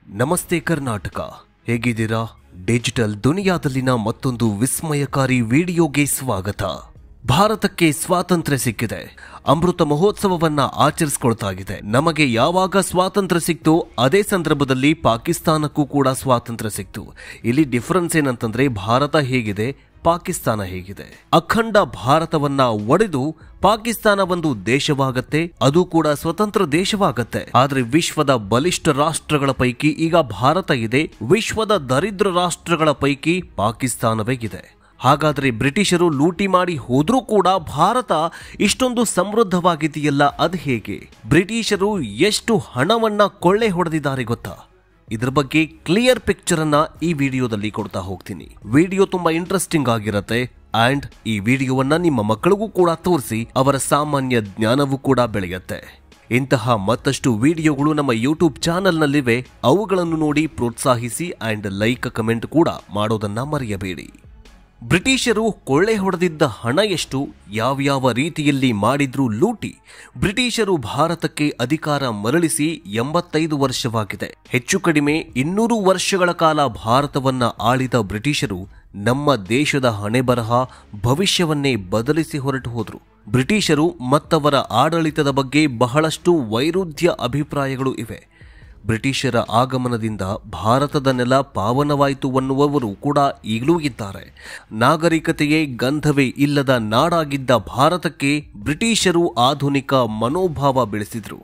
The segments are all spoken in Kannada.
ನಮಸ್ತೆ ಕರ್ನಾಟಕ, ಹೇಗಿದ್ದೀರಾ? ಡಿಜಿಟಲ್ ದುನಿಯಾದಲ್ಲಿನ ಮತ್ತೊಂದು ವಿಸ್ಮಯಕಾರಿ ವಿಡಿಯೋಗೆ ಸ್ವಾಗತ. ಭಾರತಕ್ಕೆ ಸ್ವಾತಂತ್ರ್ಯ ಸಿಕ್ಕಿದೆ. ಅಮೃತ ಮಹೋತ್ಸವವನ್ನ ಆಚರಿಸಿಕೊಳ್ತಾ ಇದೆ. ನಮಗೆ ಯಾವಾಗ ಸ್ವಾತಂತ್ರ್ಯ ಸಿಕ್ತೋ ಅದೇ ಸಂದರ್ಭದಲ್ಲಿ ಪಾಕಿಸ್ತಾನಕ್ಕೂ ಕೂಡ ಸ್ವಾತಂತ್ರ್ಯ ಸಿಕ್ತು. ಇಲ್ಲಿ ಡಿಫರೆನ್ಸ್ ಏನಂತಂದ್ರೆ ಭಾರತ ಹೇಗಿದೆ, ಪಾಕಿಸ್ತಾನ ಹೇಗಿದೆ. ಅಖಂಡ ಭಾರತವನ್ನ ಒಡೆದು ಪಾಕಿಸ್ತಾನ ಒಂದು ದೇಶವಾಗತ್ತೆ, ಅದು ಕೂಡ ಸ್ವತಂತ್ರ ದೇಶವಾಗತ್ತೆ. ಆದ್ರೆ ವಿಶ್ವದ ಬಲಿಷ್ಠ ರಾಷ್ಟ್ರಗಳ ಪೈಕಿ ಈಗ ಭಾರತ ಇದೆ, ವಿಶ್ವದ ದರಿದ್ರ ರಾಷ್ಟ್ರಗಳ ಪೈಕಿ ಪಾಕಿಸ್ತಾನವೇ ಇದೆ. ಹಾಗಾದ್ರೆ ಬ್ರಿಟಿಷರು ಲೂಟಿ ಮಾಡಿ ಹೋದ್ರೂ ಕೂಡ ಭಾರತ ಇಷ್ಟೊಂದು ಸಮೃದ್ಧವಾಗಿದೆಯಲ್ಲ, ಅದು ಹೇಗೆ? ಬ್ರಿಟಿಷರು ಎಷ್ಟು ಹಣವನ್ನ ಕೊಳ್ಳೆ ಹೊಡೆದಿದ್ದಾರೆ ಗೊತ್ತಾ? ಇದ್ರ ಬಗ್ಗೆ ಕ್ಲಿಯರ್ ಪಿಕ್ಚರ್ ಅನ್ನ ಈ ವಿಡಿಯೋದಲ್ಲಿ ಕೊಡ್ತಾ ಹೋಗ್ತೀನಿ. ವಿಡಿಯೋ ತುಂಬಾ ಇಂಟ್ರೆಸ್ಟಿಂಗ್ ಆಗಿರತ್ತೆ ಅಂಡ್ ಈ ವಿಡಿಯೋವನ್ನ ನಿಮ್ಮ ಮಕ್ಕಳಿಗೂ ಕೂಡ ತೋರಿಸಿ ಅವರ ಸಾಮಾನ್ಯ ಜ್ಞಾನವೂ ಕೂಡ ಬೆಳೆಯುತ್ತೆ. ಇಂತಹ ಮತ್ತಷ್ಟು ವಿಡಿಯೋಗಳು ನಮ್ಮ ಯೂಟ್ಯೂಬ್ ಚಾನೆಲ್ನಲ್ಲಿವೆ, ಅವುಗಳನ್ನು ನೋಡಿ ಪ್ರೋತ್ಸಾಹಿಸಿ ಅಂಡ್ ಲೈಕ್ ಕಮೆಂಟ್ ಕೂಡ ಮಾಡೋದನ್ನ ಮರೆಯಬೇಡಿ. ಬ್ರಿಟಿಷರು ಕೊಳ್ಳೆ ಹೊಡೆದಿದ್ದ ಹಣ ಎಷ್ಟು, ಯಾವ್ಯಾವ ರೀತಿಯಲ್ಲಿ ಮಾಡಿದ್ರು ಲೂಟಿ? ಬ್ರಿಟಿಷರು ಭಾರತಕ್ಕೆ ಅಧಿಕಾರ ಮರಳಿಸಿ 85 ವರ್ಷವಾಗಿದೆ. ಹೆಚ್ಚು ಕಡಿಮೆ 200 ವರ್ಷಗಳ ಕಾಲ ಭಾರತವನ್ನ ಆಳಿದ ಬ್ರಿಟಿಷರು ನಮ್ಮ ದೇಶದ ಹಣೆಬರಹ, ಭವಿಷ್ಯವನ್ನೇ ಬದಲಿಸಿ ಹೊರಟು ಹೋದ್ರು. ಬ್ರಿಟಿಷರು ಮತ್ತವರ ಆಡಳಿತದ ಬಗ್ಗೆ ಬಹಳಷ್ಟು ವೈರುಧ್ಯ ಅಭಿಪ್ರಾಯಗಳು ಇವೆ. ಬ್ರಿಟಿಷರ ಆಗಮನದಿಂದ ಭಾರತದ ನೆಲ ಪಾವನವಾಯಿತು ಅನ್ನುವವರು ಕೂಡ ಈಗಲೂ ಇದ್ದಾರೆ. ನಾಗರಿಕತೆಯೇ ಗಂಧವೇ ಇಲ್ಲದ ನಾಡಾಗಿದ್ದ ಭಾರತಕ್ಕೆ ಬ್ರಿಟಿಷರು ಆಧುನಿಕ ಮನೋಭಾವ ಬೆಳೆಸಿದ್ರು,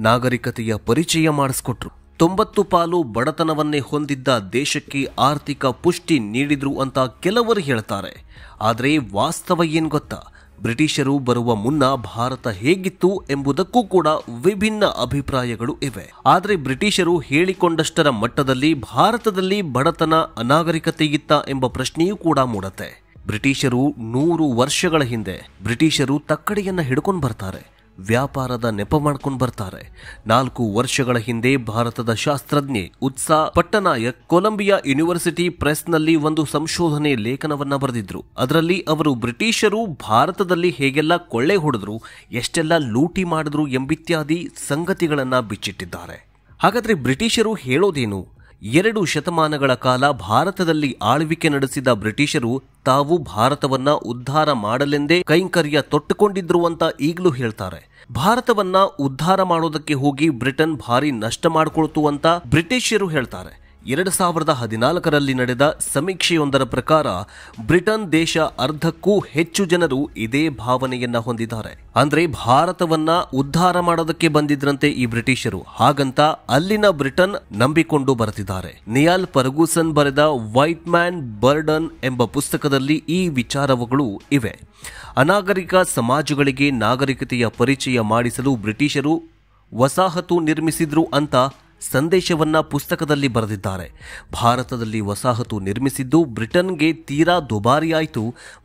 ನಾಗರಿಕತೆಯ ಪರಿಚಯ ಮಾಡಿಸ್ಕೊಟ್ರು. 90 ಪಾಲು ಬಡತನವನ್ನೇ ಹೊಂದಿದ್ದ ದೇಶಕ್ಕೆ ಆರ್ಥಿಕ ಪುಷ್ಟಿ ನೀಡಿದ್ರು ಅಂತ ಕೆಲವರು ಹೇಳ್ತಾರೆ. ಆದರೆ ವಾಸ್ತವ ಏನ್ ಗೊತ್ತಾ? ಬ್ರಿಟಿಷರು ಬರುವ ಮುನ್ನ ಭಾರತ ಹೇಗಿತ್ತು ಎಂಬುದಕ್ಕೂ ಕೂಡ ವಿಭಿನ್ನ ಅಭಿಪ್ರಾಯಗಳು ಇವೆ. ಆದರೆ ಬ್ರಿಟಿಷರು ಹೇಳಿಕೊಂಡಷ್ಟರ ಮಟ್ಟದಲ್ಲಿ ಭಾರತದಲ್ಲಿ ಬಡತನ, ಅನಾಗರಿಕತೆಯಿತ್ತ ಎಂಬ ಪ್ರಶ್ನೆಯೂ ಕೂಡ ಮೂಡುತ್ತೆ. ಬ್ರಿಟಿಷರು 100 ವರ್ಷಗಳ ಹಿಂದೆ ಬ್ರಿಟಿಷರು ತಕ್ಕಡಿಯನ್ನ ಹಿಡ್ಕೊಂಡು ಬರ್ತಾರೆ, ವ್ಯಾಪಾರದ ನೆಪ ಮಾಡ್ಕೊಂಡು ಬರ್ತಾರೆ. 4 ವರ್ಷಗಳ ಹಿಂದೆ ಭಾರತದ ಶಾಸ್ತ್ರಜ್ಞೆ ಉತ್ಸಾ ಪಟ್ಟನಾಯಕ್ ಕೊಲಂಬಿಯಾ ಯೂನಿವರ್ಸಿಟಿ ಪ್ರೆಸ್ನಲ್ಲಿ ಒಂದು ಸಂಶೋಧನೆ ಲೇಖನವನ್ನ ಬರೆದಿದ್ರು. ಅದರಲ್ಲಿ ಅವರು ಬ್ರಿಟಿಷರು ಭಾರತದಲ್ಲಿ ಹೇಗೆಲ್ಲ ಕೊಳ್ಳೆ ಹೊಡೆದ್ರು, ಎಷ್ಟೆಲ್ಲ ಲೂಟಿ ಮಾಡಿದ್ರು ಎಂಬಿತ್ಯಾದಿ ಸಂಗತಿಗಳನ್ನ ಬಿಚ್ಚಿಟ್ಟಿದ್ದಾರೆ. ಹಾಗಾದ್ರೆ ಬ್ರಿಟಿಷರು ಹೇಳೋದೇನು? 2 ಶತಮಾನಗಳ ಕಾಲ ಭಾರತದಲ್ಲಿ ಆಳ್ವಿಕೆ ನಡೆಸಿದ ಬ್ರಿಟಿಷರು ತಾವು ಭಾರತವನ್ನ ಉದ್ಧಾರ ಮಾಡಲೆಂದೇ ಕೈಂಕರ್ಯ ತೊಟ್ಟುಕೊಂಡಿದ್ರು ಅಂತ ಈಗಲೂ ಹೇಳ್ತಾರೆ. ಭಾರತವನ್ನ ಉದ್ಧಾರ ಮಾಡೋದಕ್ಕೆ ಹೋಗಿ ಬ್ರಿಟನ್ ಭಾರಿ ನಷ್ಟ ಮಾಡಿಕೊಳ್ತು ಅಂತ ಬ್ರಿಟಿಷರು ಹೇಳ್ತಾರೆ. 2014ರಲ್ಲಿ ನಡೆದ ಸಮೀಕ್ಷೆಯೊಂದರ ಪ್ರಕಾರ ಬ್ರಿಟನ್ ದೇಶ ಅರ್ಧಕ್ಕೂ ಹೆಚ್ಚು ಜನರು ಇದೇ ಭಾವನೆಯನ್ನ ಹೊಂದಿದ್ದಾರೆ. ಅಂದ್ರೆ ಭಾರತವನ್ನ ಉದ್ಧಾರ ಮಾಡೋದಕ್ಕೆ ಬಂದಿದ್ರಂತೆ ಈ ಬ್ರಿಟಿಷರು, ಹಾಗಂತ ಅಲ್ಲಿನ ಬ್ರಿಟನ್ ನಂಬಿಕೊಂಡು ಬರೆದಿದ್ದಾರೆ. ನಿಯಾಲ್ ಫರ್ಗೂಸನ್ ಬರೆದ ವೈಟ್ ಮ್ಯಾನ್ ಬರ್ಡನ್ ಎಂಬ ಪುಸ್ತಕದಲ್ಲಿ ಈ ವಿಚಾರಗಳು ಇವೆ. ಅನಾಗರಿಕ ಸಮಾಜಗಳಿಗೆ ನಾಗರಿಕತೆಯ ಪರಿಚಯ ಮಾಡಿಸಲು ಬ್ರಿಟಿಷರು ವಸಾಹತು ನಿರ್ಮಿಸಿದ್ರು ಅಂತ ಸಂದೇಶವನ್ನ ಪುಸ್ತಕದಲ್ಲಿ ಬರೆದಿದ್ದಾರೆ. ಭಾರತದಲ್ಲಿ ವಸಾಹತು ನಿರ್ಮಿಸಿದ್ದು ಬ್ರಿಟನ್ಗೆ ತೀರಾ ದುಬಾರಿಯಾಯಿತು.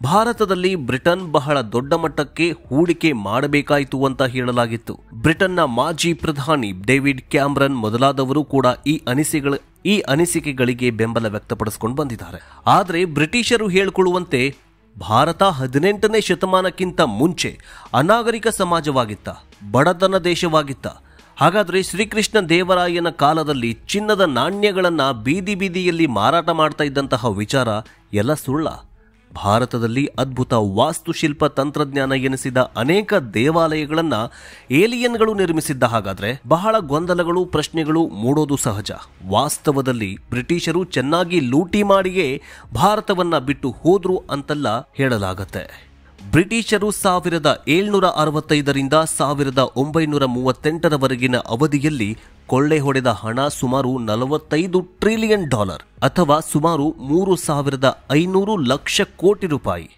ಭಾರತದಲ್ಲಿ ಬ್ರಿಟನ್ ಬಹಳ ದೊಡ್ಡ ಮಟ್ಟಕ್ಕೆ ಹೂಡಿಕೆ ಮಾಡಬೇಕಾಯಿತು ಅಂತ ಹೇಳಲಾಗಿತ್ತು. ಬ್ರಿಟನ್ನ ಮಾಜಿ ಪ್ರಧಾನಿ ಡೇವಿಡ್ ಕ್ಯಾಮರನ್ ಮೊದಲಾದವರು ಕೂಡ ಈ ಅನಿಸಿಕೆಗಳಿಗೆ ಬೆಂಬಲ ವ್ಯಕ್ತಪಡಿಸಿಕೊಂಡು ಬಂದಿದ್ದಾರೆ. ಆದರೆ ಬ್ರಿಟಿಷರು ಹೇಳಿಕೊಳ್ಳುವಂತೆ ಭಾರತ 18ನೇ ಶತಮಾನಕ್ಕಿಂತ ಮುಂಚೆ ಅನಾಗರಿಕ ಸಮಾಜವಾಗಿತ್ತ, ಬಡತನ ದೇಶವಾಗಿತ್ತ. ಹಾಗಾದ್ರೆ ಶ್ರೀಕೃಷ್ಣ ದೇವರಾಯನ ಕಾಲದಲ್ಲಿ ಚಿನ್ನದ ನಾಣ್ಯಗಳನ್ನ ಬೀದಿ ಬೀದಿಯಲ್ಲಿ ಮಾರಾಟ ಮಾಡ್ತಾ ಇದ್ದಂತಹ ವಿಚಾರ ಎಲ್ಲ ಸುಳ್ಳ? ಭಾರತದಲ್ಲಿ ಅದ್ಭುತ ವಾಸ್ತುಶಿಲ್ಪ ತಂತ್ರಜ್ಞಾನ ಎನಿಸಿದ ಅನೇಕ ದೇವಾಲಯಗಳನ್ನ ಏಲಿಯನ್ಗಳು ನಿರ್ಮಿಸಿದ್ದ. ಹಾಗಾದ್ರೆ ಬಹಳ ಗೊಂದಲಗಳು, ಪ್ರಶ್ನೆಗಳು ಮೂಡೋದು ಸಹಜ. ವಾಸ್ತವದಲ್ಲಿ ಬ್ರಿಟಿಷರು ಚೆನ್ನಾಗಿ ಲೂಟಿ ಮಾಡಿಯೇ ಭಾರತವನ್ನ ಬಿಟ್ಟು ಹೋದ್ರು ಅಂತೆಲ್ಲ ಹೇಳಲಾಗತ್ತೆ. ಬ್ರಿಟಿಷರು 1765ರಿಂದ 1938ರವರೆಗಿನ ಅವಧಿಯಲ್ಲಿ ಕೊಳ್ಳೆ ಹೊಡೆದ ಹಣ ಸುಮಾರು $45 ಟ್ರಿಲಿಯನ್ ಅಥವಾ ಸುಮಾರು 3500 ಲಕ್ಷ ಕೋಟಿ ರೂಪಾಯಿ.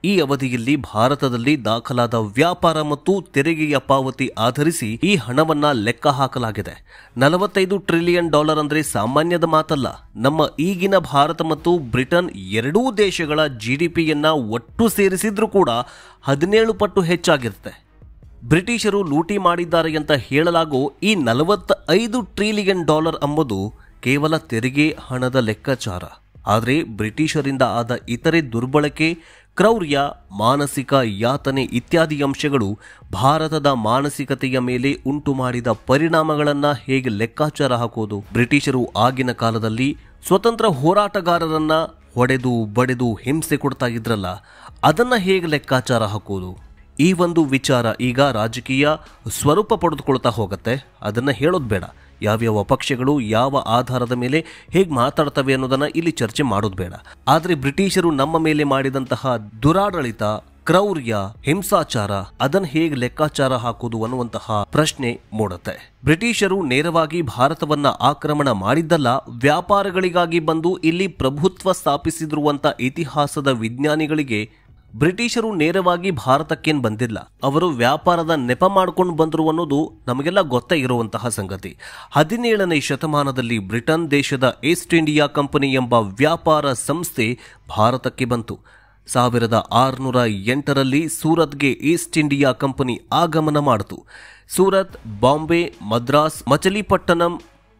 ಈ ಅವಧಿಯಲ್ಲಿ ಭಾರತದಲ್ಲಿ ದಾಖಲಾದ ವ್ಯಾಪಾರ ಮತ್ತು ತೆರಿಗೆಯ ಪಾವತಿ ಆಧರಿಸಿ ಈ ಹಣವನ್ನ ಲೆಕ್ಕ ಹಾಕಲಾಗಿದೆ. $45 ಟ್ರಿಲಿಯನ್ ಅಂದ್ರೆ ಸಾಮಾನ್ಯದ ಮಾತಲ್ಲ. ನಮ್ಮ ಈಗಿನ ಭಾರತ ಮತ್ತು ಬ್ರಿಟನ್ ಎರಡೂ ದೇಶಗಳ GDPಯನ್ನ ಒಟ್ಟು ಸೇರಿಸಿದ್ರೂ ಕೂಡ 17 ಪಟ್ಟು ಹೆಚ್ಚಾಗಿರುತ್ತೆ. ಬ್ರಿಟಿಷರು ಲೂಟಿ ಮಾಡಿದ್ದಾರೆ ಅಂತ ಹೇಳಲಾಗೋ ಈ $45 ಟ್ರಿಲಿಯನ್ ಎಂಬುದು ಕೇವಲ ತೆರಿಗೆ ಹಣದ ಲೆಕ್ಕಾಚಾರ. ಆದರೆ ಬ್ರಿಟಿಷರಿಂದ ಆದ ಇತರೆ ದುರ್ಬಳಕೆ, ಕ್ರೌರ್ಯ, ಮಾನಸಿಕ ಯಾತನೆ ಇತ್ಯಾದಿ ಅಂಶಗಳು ಭಾರತದ ಮಾನಸಿಕತೆಯ ಮೇಲೆ ಉಂಟು ಮಾಡಿದ ಪರಿಣಾಮಗಳನ್ನು ಹೇಗೆ ಲೆಕ್ಕಾಚಾರ ಹಾಕೋದು? ಬ್ರಿಟಿಷರು ಆಗಿನ ಕಾಲದಲ್ಲಿ ಸ್ವತಂತ್ರ ಹೋರಾಟಗಾರರನ್ನ ಹೊಡೆದು ಬಡೆದು ಹಿಂಸೆ ಕೊಡ್ತಾ ಇದ್ರಲ್ಲ, ಅದನ್ನ ಹೇಗೆ ಲೆಕ್ಕಾಚಾರ ಹಾಕೋದು? ಈ ಒಂದು ವಿಚಾರ ಈಗ ರಾಜಕೀಯ ಸ್ವರೂಪ ಪಡೆದುಕೊಳ್ತಾ ಹೋಗುತ್ತೆ. ಅದನ್ನು ಹೇಳೋದು ಬೇಡ. ಯಾವ್ಯಾವ ಪಕ್ಷಗಳು ಯಾವ ಆಧಾರದ ಮೇಲೆ ಹೇಗೆ ಮಾತಾಡ್ತವೆ ಅನ್ನೋದನ್ನ ಇಲ್ಲಿ ಚರ್ಚೆ ಮಾಡೋದು ಬೇಡ. ಆದರೆ ಬ್ರಿಟಿಷರು ನಮ್ಮ ಮೇಲೆ ಮಾಡಿದಂತಹ ದುರಾಡಳಿತ, ಕ್ರೌರ್ಯ, ಹಿಂಸಾಚಾರ ಅದನ್ನು ಹೇಗೆ ಲೆಕ್ಕಾಚಾರ ಹಾಕುವುದು ಅನ್ನುವಂತಹ ಪ್ರಶ್ನೆ ಮೂಡುತ್ತೆ. ಬ್ರಿಟಿಷರು ನೇರವಾಗಿ ಭಾರತವನ್ನ ಆಕ್ರಮಣ ಮಾಡಿದ್ದಲ್ಲ, ವ್ಯಾಪಾರಗಳಿಗಾಗಿ ಬಂದು ಇಲ್ಲಿ ಪ್ರಭುತ್ವ ಸ್ಥಾಪಿಸಿದಿರುವಂತ ಇತಿಹಾಸದ ವಿಜ್ಞಾನಿಗಳಿಗೆ ಬ್ರಿಟಿಷರು ನೇರವಾಗಿ ಭಾರತಕ್ಕೇನು ಬಂದಿಲ್ಲ, ಅವರು ವ್ಯಾಪಾರದ ನೆಪ ಮಾಡ್ಕೊಂಡು ಬಂದರು ಅನ್ನೋದು ನಮಗೆಲ್ಲ ಗೊತ್ತೇ ಇರುವಂತಹ ಸಂಗತಿ. 17ನೇ ಶತಮಾನದಲ್ಲಿ ಬ್ರಿಟನ್ ದೇಶದ ಈಸ್ಟ್ ಇಂಡಿಯಾ ಕಂಪನಿ ಎಂಬ ವ್ಯಾಪಾರ ಸಂಸ್ಥೆ ಭಾರತಕ್ಕೆ ಬಂತು. 1608ರಲ್ಲಿ ಸೂರತ್ಗೆ ಈಸ್ಟ್ ಇಂಡಿಯಾ ಕಂಪನಿ ಆಗಮನ ಮಾಡಿತು. ಸೂರತ್, ಬಾಂಬೆ, ಮದ್ರಾಸ್, ಮಚಲಿಪಟ್ಟಣಂ,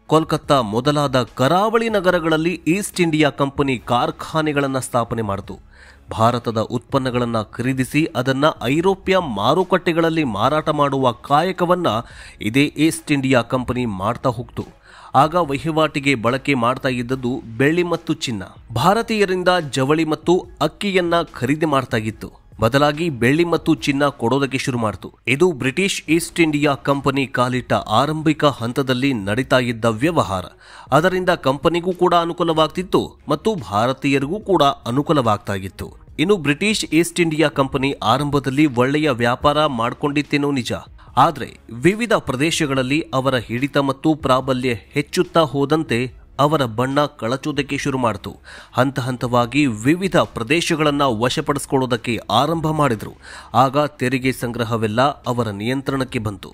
ಕೋಲ್ಕತ್ತಾ ಮೊದಲಾದ ಕರಾವಳಿ ನಗರಗಳಲ್ಲಿ ಈಸ್ಟ್ ಇಂಡಿಯಾ ಕಂಪನಿ ಕಾರ್ಖಾನೆಗಳನ್ನು ಸ್ಥಾಪನೆ ಮಾಡಿತು. ಭಾರತದ ಉತ್ಪನ್ನಗಳನ್ನು ಖರೀದಿಸಿ ಅದನ್ನು ಐರೋಪ್ಯ ಮಾರುಕಟ್ಟೆಗಳಲ್ಲಿ ಮಾರಾಟ ಮಾಡುವ ಕಾಯಕವನ್ನು ಇದೇ ಈಸ್ಟ್ ಇಂಡಿಯಾ ಕಂಪನಿ ಮಾಡ್ತಾ ಹೋಗ್ತು. ಆಗ ವಹಿವಾಟಿಗೆ ಬಳಕೆ ಮಾಡ್ತಾ ಇದ್ದದ್ದು ಬೆಳ್ಳಿ ಮತ್ತು ಚಿನ್ನ. ಭಾರತೀಯರಿಂದ ಜವಳಿ ಮತ್ತು ಅಕ್ಕಿಯನ್ನ ಖರೀದಿ ಮಾಡ್ತಾ ಇತ್ತು. ಬದಲಾಗಿ ಬೆಳ್ಳಿ ಮತ್ತು ಚಿನ್ನ ಕೊಡೋದಕ್ಕೆ ಶುರು ಮಾಡಿತು. ಇದು ಬ್ರಿಟಿಷ್ ಈಸ್ಟ್ ಇಂಡಿಯಾ ಕಂಪನಿ ಕಾಲಿಟ್ಟ ಆರಂಭಿಕ ಹಂತದಲ್ಲಿ ನಡೀತಾ ಇದ್ದ ವ್ಯವಹಾರ. ಅದರಿಂದ ಕಂಪನಿಗೂ ಕೂಡ ಅನುಕೂಲವಾಗ್ತಿತ್ತು ಮತ್ತು ಭಾರತೀಯರಿಗೂ ಕೂಡ ಅನುಕೂಲವಾಗ್ತಾ ಇತ್ತು. ಇನ್ನು ಬ್ರಿಟಿಷ್ ಈಸ್ಟ್ ಇಂಡಿಯಾ ಕಂಪನಿ ಆರಂಭದಲ್ಲಿ ಒಳ್ಳೆಯ ವ್ಯಾಪಾರ ಮಾಡ್ಕೊಂಡಿತ್ತೇನೋ ನಿಜ. ಆದರೆ ವಿವಿಧ ಪ್ರದೇಶಗಳಲ್ಲಿ ಅವರ ಹಿಡಿತ ಮತ್ತು ಪ್ರಾಬಲ್ಯ ಹೆಚ್ಚುತ್ತಾ ಹೋದಂತೆ ಅವರ ಬಣ್ಣ ಕಳಚುವುದಕ್ಕೆ ಶುರು ಮಾಡಿತು. ಹಂತ ಹಂತವಾಗಿ ವಿವಿಧ ಪ್ರದೇಶಗಳನ್ನು ವಶಪಡಿಸಿಕೊಳ್ಳುವುದಕ್ಕೆ ಆರಂಭ ಮಾಡಿದರು. ಆಗ ತೆರಿಗೆ ಸಂಗ್ರಹವೆಲ್ಲ ಅವರ ನಿಯಂತ್ರಣಕ್ಕೆ ಬಂತು.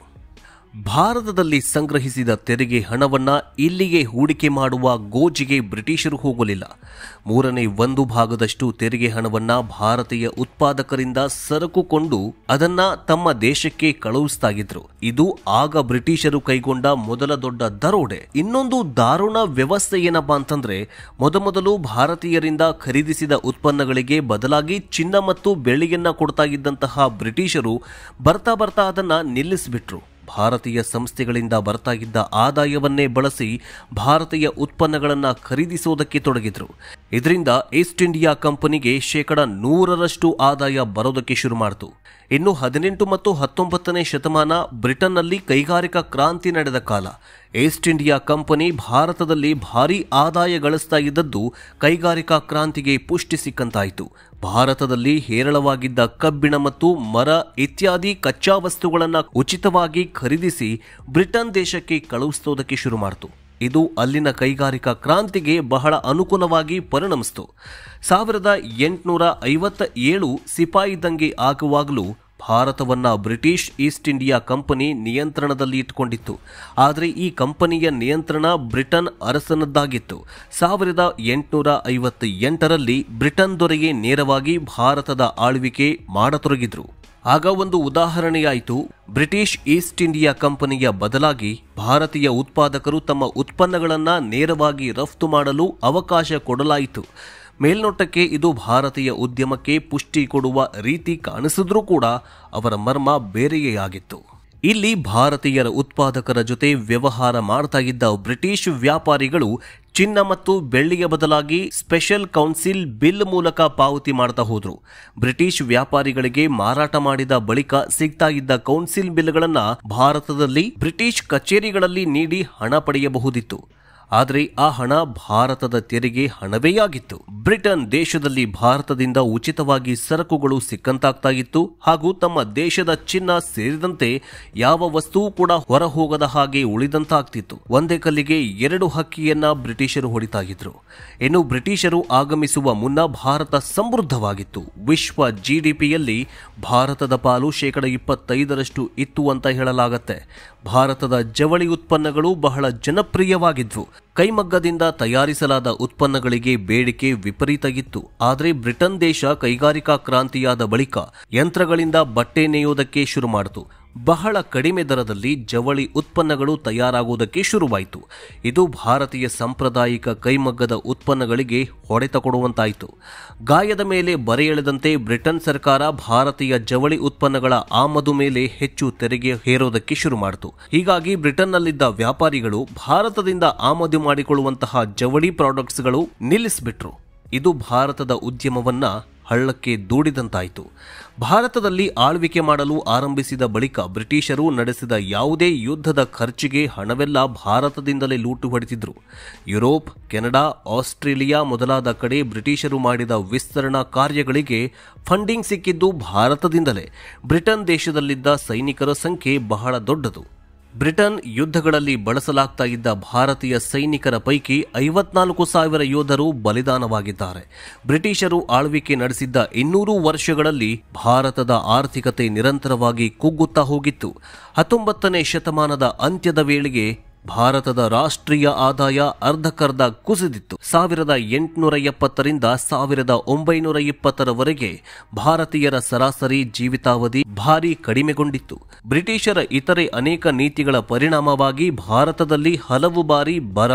ಭಾರತದಲ್ಲಿ ಸಂಗ್ರಹಿಸಿದ ತೆರಿಗೆ ಹಣವನ್ನ ಇಲ್ಲಿಗೆ ಹೂಡಿಕೆ ಮಾಡುವ ಗೋಜಿಗೆ ಬ್ರಿಟಿಷರು ಹೋಗಲಿಲ್ಲ. 1/3 ತೆರಿಗೆ ಹಣವನ್ನ ಭಾರತೀಯ ಉತ್ಪಾದಕರಿಂದ ಸರಕು ಕೊಂಡು ಅದನ್ನ ತಮ್ಮ ದೇಶಕ್ಕೆ ಕಳುಹಿಸ್ತಾಗಿದ್ರು. ಇದು ಆಗ ಬ್ರಿಟಿಷರು ಕೈಗೊಂಡ ಮೊದಲ ದೊಡ್ಡ ದರೋಡೆ. ಇನ್ನೊಂದು ದಾರುಣ ವ್ಯವಸ್ಥೆ ಏನಪ್ಪಾ ಅಂತಂದ್ರೆ, ಮೊದಮೊದಲು ಭಾರತೀಯರಿಂದ ಖರೀದಿಸಿದ ಉತ್ಪನ್ನಗಳಿಗೆ ಬದಲಾಗಿ ಚಿನ್ನ ಮತ್ತು ಬೆಳ್ಳಿಯನ್ನ ಕೊಡ್ತಾ ಇದ್ದಂತಹ ಬ್ರಿಟಿಷರು ಬರ್ತಾ ಬರ್ತಾ ಅದನ್ನ ನಿಲ್ಲಿಸಿಬಿಟ್ರು. ಭಾರತೀಯ ಸಂಸ್ಥೆಗಳಿಂದ ಬರ್ತಾ ಇದ್ದ ಆದಾಯವನ್ನೇ ಬಳಸಿ ಭಾರತೀಯ ಉತ್ಪನ್ನಗಳನ್ನು ಖರೀದಿಸುವುದಕ್ಕೆ ತೊಡಗಿದ್ರು. ಇದರಿಂದ ಈಸ್ಟ್ ಇಂಡಿಯಾ ಕಂಪನಿಗೆ 100% ಆದಾಯ ಬರೋದಕ್ಕೆ ಶುರು ಮಾಡಿತು. ಇನ್ನು 18 ಮತ್ತು 19ನೇ ಶತಮಾನ ಬ್ರಿಟನ್ನಲ್ಲಿ ಕೈಗಾರಿಕಾ ಕ್ರಾಂತಿ ನಡೆದ ಕಾಲ. ಈಸ್ಟ್ ಇಂಡಿಯಾ ಕಂಪನಿ ಭಾರತದಲ್ಲಿ ಭಾರೀ ಆದಾಯ ಗಳಿಸ್ತಾ ಇದ್ದದ್ದು ಕೈಗಾರಿಕಾ ಕ್ರಾಂತಿಗೆ ಪುಷ್ಟಿ ಸಿಕ್ಕಂತಾಯಿತು. ಭಾರತದಲ್ಲಿ ಹೇರಳವಾಗಿದ್ದ ಕಬ್ಬಿಣ ಮತ್ತು ಮರ ಇತ್ಯಾದಿ ಕಚ್ಚಾ ವಸ್ತುಗಳನ್ನು ಉಚಿತವಾಗಿ ಖರೀದಿಸಿ ಬ್ರಿಟನ್ ದೇಶಕ್ಕೆ ಕಳುಹಿಸೋದಕ್ಕೆ ಶುರು ಮಾಡಿತು. ಇದು ಅಲ್ಲಿನ ಕೈಗಾರಿಕಾ ಕ್ರಾಂತಿಗೆ ಬಹಳ ಅನುಕೂಲವಾಗಿ ಪರಿಣಮಿಸಿತು. 1857 ಸಿಪಾಯಿ ದಂಗೆ ಆಗುವಾಗಲೂ ಭಾರತವನ್ನ ಬ್ರಿಟಿಷ್ ಈಸ್ಟ್ ಇಂಡಿಯಾ ಕಂಪನಿ ನಿಯಂತ್ರಣದಲ್ಲಿ ಇಟ್ಟುಕೊಂಡಿತ್ತು. ಆದರೆ ಈ ಕಂಪನಿಯ ನಿಯಂತ್ರಣ ಬ್ರಿಟನ್ ಅರಸನದ್ದಾಗಿತ್ತು. 1858ರಲ್ಲಿ ಬ್ರಿಟನ್ ದೊರೆಗೆ ನೇರವಾಗಿ ಭಾರತದ ಆಳ್ವಿಕೆ ಮಾಡತೊಡಗಿದ್ರು. ಆಗ ಒಂದು ಉದಾಹರಣೆಯಾಯಿತು. ಬ್ರಿಟಿಷ್ ಈಸ್ಟ್ ಇಂಡಿಯಾ ಕಂಪನಿಯ ಬದಲಾಗಿ ಭಾರತೀಯ ಉತ್ಪಾದಕರು ತಮ್ಮ ಉತ್ಪನ್ನಗಳನ್ನು ನೇರವಾಗಿ ರಫ್ತು ಮಾಡಲು ಅವಕಾಶ ಕೊಡಲಾಯಿತು. ಮೇಲ್ನೋಟಕ್ಕೆ ಇದು ಭಾರತೀಯ ಉದ್ಯಮಕ್ಕೆ ಪುಷ್ಟಿ ಕೊಡುವ ರೀತಿ ಕಾಣಿಸಿದ್ರೂ ಕೂಡ ಅವರ ಮರ್ಮ ಬೇರೆಯೇ ಆಗಿತ್ತು. ಇಲ್ಲಿ ಭಾರತೀಯರ ಉತ್ಪಾದಕರ ಜೊತೆ ವ್ಯವಹಾರ ಮಾಡ್ತಾ ಇದ್ದ ಬ್ರಿಟಿಷ್ ವ್ಯಾಪಾರಿಗಳು ಚಿನ್ನ ಮತ್ತು ಬೆಳ್ಳಿಯ ಬದಲಾಗಿ ಸ್ಪೆಷಲ್ ಕೌನ್ಸಿಲ್ ಬಿಲ್ ಮೂಲಕ ಪಾವತಿ ಮಾಡ್ತಾ ಹೋದ್ರು. ಬ್ರಿಟಿಷ್ ವ್ಯಾಪಾರಿಗಳಿಗೆ ಮಾರಾಟ ಮಾಡಿದ ಬಳಿಕ ಸಿಗ್ತಾ ಇದ್ದ ಕೌನ್ಸಿಲ್ ಬಿಲ್ಗಳನ್ನು ಭಾರತದಲ್ಲಿ ಬ್ರಿಟಿಷ್ ಕಚೇರಿಗಳಲ್ಲಿ ನೀಡಿ ಹಣ ಪಡೆಯಬಹುದಿತ್ತು. ಆದರೆ ಆ ಹಣ ಭಾರತದ ತೆರಿಗೆ ಹಣವೇ ಆಗಿತ್ತು. ಬ್ರಿಟನ್ ದೇಶದಲ್ಲಿ ಭಾರತದಿಂದ ಉಚಿತವಾಗಿ ಸರಕುಗಳು ಸಿಕ್ಕಂತಾಗ್ತಾ ಇತ್ತು ಹಾಗೂ ತಮ್ಮ ದೇಶದ ಚಿನ್ನ ಸೇರಿದಂತೆ ಯಾವ ವಸ್ತುವು ಕೂಡ ಹೊರ ಹೋಗದ ಹಾಗೆ ಉಳಿದಂತಾಗ್ತಿತ್ತು. ಒಂದೇ ಕಲ್ಲಿಗೆ 2 ಹಕ್ಕಿಯನ್ನ ಬ್ರಿಟಿಷರು ಹೊಡಿತಾ ಇದ್ರು. ಇನ್ನು ಬ್ರಿಟಿಷರು ಆಗಮಿಸುವ ಮುನ್ನ ಭಾರತ ಸಮೃದ್ಧವಾಗಿತ್ತು. ವಿಶ್ವ GDPಯಲ್ಲಿ ಭಾರತದ ಪಾಲು 25% ಇತ್ತು ಅಂತ ಹೇಳಲಾಗತ್ತೆ. ಭಾರತದ ಜವಳಿ ಉತ್ಪನ್ನಗಳು ಬಹಳ ಜನಪ್ರಿಯವಾಗಿದ್ವು. ಕೈಮಗ್ಗದಿಂದ ತಯಾರಿಸಲಾದ ಉತ್ಪನ್ನಗಳಿಗೆ ಬೇಡಿಕೆ ವಿಪರೀತ ಇತ್ತು. ಆದರೆ ಬ್ರಿಟನ್ ದೇಶ ಕೈಗಾರಿಕಾ ಕ್ರಾಂತಿಯಾದ ಬಳಿಕ ಯಂತ್ರಗಳಿಂದ ಬಟ್ಟೆ ನೇಯೋದಕ್ಕೆ ಶುರು ಮಾಡಿತು. ಬಹಳ ಕಡಿಮೆ ದರದಲ್ಲಿ ಜವಳಿ ಉತ್ಪನ್ನಗಳು ತಯಾರಾಗುವುದಕ್ಕೆ ಶುರುವಾಯಿತು. ಇದು ಭಾರತೀಯ ಸಾಂಪ್ರದಾಯಿಕ ಕೈಮಗ್ಗದ ಉತ್ಪನ್ನಗಳಿಗೆ ಹೊಡೆತ ಕೊಡುವಂತಾಯಿತು. ಗಾಯದ ಮೇಲೆ ಬರೆ ಎಳೆದಂತೆ ಬ್ರಿಟನ್ ಸರ್ಕಾರ ಭಾರತೀಯ ಜವಳಿ ಉತ್ಪನ್ನಗಳ ಆಮದು ಮೇಲೆ ಹೆಚ್ಚು ತೆರಿಗೆ ಹೇರೋದಕ್ಕೆ ಶುರು ಮಾಡಿತು. ಹೀಗಾಗಿ ಬ್ರಿಟನ್ನಲ್ಲಿದ್ದ ವ್ಯಾಪಾರಿಗಳು ಭಾರತದಿಂದ ಆಮದು ಮಾಡಿಕೊಳ್ಳುವಂತಹ ಜವಳಿ ಪ್ರಾಡಕ್ಟ್ಸ್ಗಳು ನಿಲ್ಲಿಸಿಬಿಟ್ರು. ಇದು ಭಾರತದ ಉದ್ಯಮವನ್ನ ಹಳ್ಳಕ್ಕೆ ದೂಡಿದಂತಾಯಿತು. ಭಾರತದಲ್ಲಿ ಆಳ್ವಿಕೆ ಮಾಡಲು ಆರಂಭಿಸಿದ ಬಳಿಕ ಬ್ರಿಟಿಷರು ನಡೆಸಿದ ಯಾವುದೇ ಯುದ್ಧದ ಖರ್ಚಿಗೆ ಹಣವೆಲ್ಲ ಭಾರತದಿಂದಲೇ ಲೂಟು ಹೊಡೆದಿದ್ರು. ಯುರೋಪ್, ಕೆನಡಾ, ಆಸ್ಟ್ರೇಲಿಯಾ ಮೊದಲಾದ ಕಡೆ ಬ್ರಿಟಿಷರು ಮಾಡಿದ ವಿಸ್ತರಣಾ ಕಾರ್ಯಗಳಿಗೆ ಫಂಡಿಂಗ್ ಸಿಕ್ಕಿದ್ದು ಭಾರತದಿಂದಲೇ. ಬ್ರಿಟನ್ ದೇಶದಲ್ಲಿದ್ದ ಸೈನಿಕರ ಸಂಖ್ಯೆ ಬಹಳ ದೊಡ್ಡದು. ಬ್ರಿಟನ್ ಯುದ್ಧಗಳಲ್ಲಿ ಬಳಸಲಾಗ್ತಾ ಇದ್ದ ಭಾರತೀಯ ಸೈನಿಕರ ಪೈಕಿ 54,000 ಯೋಧರು ಬಲಿದಾನವಾಗಿದ್ದಾರೆ. ಬ್ರಿಟಿಷರು ಆಳ್ವಿಕೆ ನಡೆಸಿದ್ದ 200 ವರ್ಷಗಳಲ್ಲಿ ಭಾರತದ ಆರ್ಥಿಕತೆ ನಿರಂತರವಾಗಿ ಕುಗ್ಗುತ್ತಾ ಹೋಗಿತ್ತು. 19ನೇ ಶತಮಾನದ ಅಂತ್ಯದ ವೇಳೆಗೆ ಭಾರತದ ರಾಷ್ಟ್ರೀಯ ಆದಾಯ ಅರ್ಧಕರ್ಧ ಕುಸಿದಿತ್ತು. 1870ರಿಂದ 1920ರವರೆಗೆ ಭಾರತೀಯರ ಸರಾಸರಿ ಜೀವಿತಾವಧಿ ಭಾರಿ ಕಡಿಮೆಗೊಂಡಿತ್ತು. ಬ್ರಿಟಿಷರ ಇತರೆ ಅನೇಕ ನೀತಿಗಳ ಪರಿಣಾಮವಾಗಿ ಭಾರತದಲ್ಲಿ ಹಲವು ಬಾರಿ ಬರ,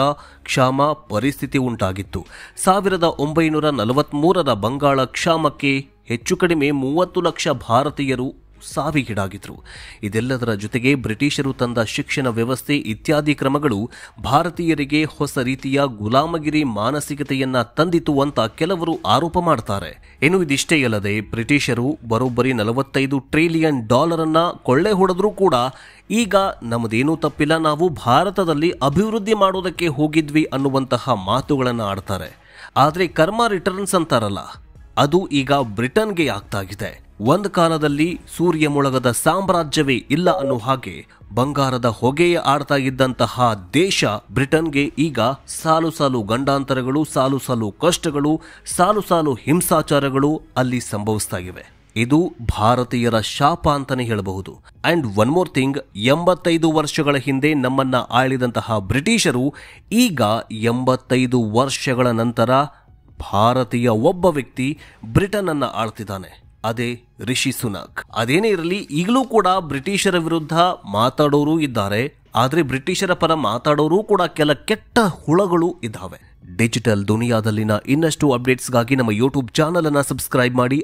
ಕ್ಷಾಮ ಪರಿಸ್ಥಿತಿ ಉಂಟಾಗಿತ್ತು. 1943ರ ಬಂಗಾಳ ಕ್ಷಾಮಕ್ಕೆ ಹೆಚ್ಚು ಕಡಿಮೆ 30 ಲಕ್ಷ ಭಾರತೀಯರು ಸಾವಿಗೀಡಾಗಿದ್ರು. ಇದೆಲ್ಲದರ ಜೊತೆಗೆ ಬ್ರಿಟಿಷರು ತಂದ ಶಿಕ್ಷಣ ವ್ಯವಸ್ಥೆ ಇತ್ಯಾದಿ ಕ್ರಮಗಳು ಭಾರತೀಯರಿಗೆ ಹೊಸ ರೀತಿಯ ಗುಲಾಮಗಿರಿ ಮಾನಸಿಕತೆಯನ್ನ ತಂದಿತು ಅಂತ ಕೆಲವರು ಆರೋಪ ಮಾಡ್ತಾರೆ. ಇನ್ನು ಇದಿಷ್ಟೇ ಅಲ್ಲದೆ ಬ್ರಿಟಿಷರು ಬರೋಬ್ಬರಿ $45 ಟ್ರಿಲಿಯನ್ ಅನ್ನ ಕೊಳ್ಳೆ ಹೊಡೆದ್ರೂ ಕೂಡ ಈಗ ನಮ್ಮದೇನೂ ತಪ್ಪಿಲ್ಲ, ನಾವು ಭಾರತದಲ್ಲಿ ಅಭಿವೃದ್ಧಿ ಮಾಡೋದಕ್ಕೆ ಹೋಗಿದ್ವಿ ಅನ್ನುವಂತಹ ಮಾತುಗಳನ್ನು ಆಡ್ತಾರೆ. ಆದರೆ ಕರ್ಮ ರಿಟರ್ನ್ಸ್ ಅಂತಾರಲ್ಲ, ಅದು ಈಗ ಬ್ರಿಟನ್ಗೆ ಆಗ್ತಾಗಿದೆ. ಒಂದು ಕಾಲದಲ್ಲಿ ಸೂರ್ಯ ಮೊಳಗದ ಸಾಮ್ರಾಜ್ಯವೇ ಇಲ್ಲ ಅನ್ನೋ ಹಾಗೆ ಬಂಗಾರದ ಹೊಗೆಯ ಆಡ್ತಾ ಇದ್ದಂತಹ ದೇಶ ಬ್ರಿಟನ್ಗೆ ಈಗ ಸಾಲು ಸಾಲು ಗಂಡಾಂತರಗಳು, ಸಾಲು ಸಾಲು ಕಷ್ಟಗಳು, ಸಾಲು ಸಾಲು ಹಿಂಸಾಚಾರಗಳು ಅಲ್ಲಿ ಸಂಭವಿಸ್ತಾ ಇವೆ. ಇದು ಭಾರತೀಯರ ಶಾಪ ಅಂತಾನೆ ಹೇಳಬಹುದು. ಅಂಡ್ ಒನ್ ಮೋರ್ ಥಿಂಗ್, 85 ವರ್ಷಗಳ ಹಿಂದೆ ನಮ್ಮನ್ನ ಆಳಿದಂತಹ ಬ್ರಿಟಿಷರು ಈಗ 85 ವರ್ಷಗಳ ನಂತರ ಭಾರತೀಯ ಒಬ್ಬ ವ್ಯಕ್ತಿ ಬ್ರಿಟನ್ ಅನ್ನ ಆಳ್ತಿದ್ದಾನೆ. ಅದೇ ರಿಷಿ ಸುನಾಕ್. ಅದೇನೇ ಇರಲಿ, ಈಗಲೂ ಕೂಡ ಬ್ರಿಟಿಷರ ವಿರುದ್ಧ ಮಾತಾಡೋರು ಇದ್ದಾರೆ. ಆದರೆ ಬ್ರಿಟಿಷರ ಪರ ಮಾತಾಡೋರು ಕೂಡ ಕೆಲ ಕೆಟ್ಟ ಹುಳಗಳು ಇದ್ದಾವೆ. ಡಿಜಿಟಲ್ ದುನಿಯಾದಲ್ಲಿನ ಇನ್ನಷ್ಟು ಅಪ್ಡೇಟ್ಸ್ಗಾಗಿ ನಮ್ಮ ಯೂಟ್ಯೂಬ್ ಚಾನಲ್ ಅನ್ನು ಸಬ್ಸ್ಕ್ರೈಬ್ ಮಾಡಿ.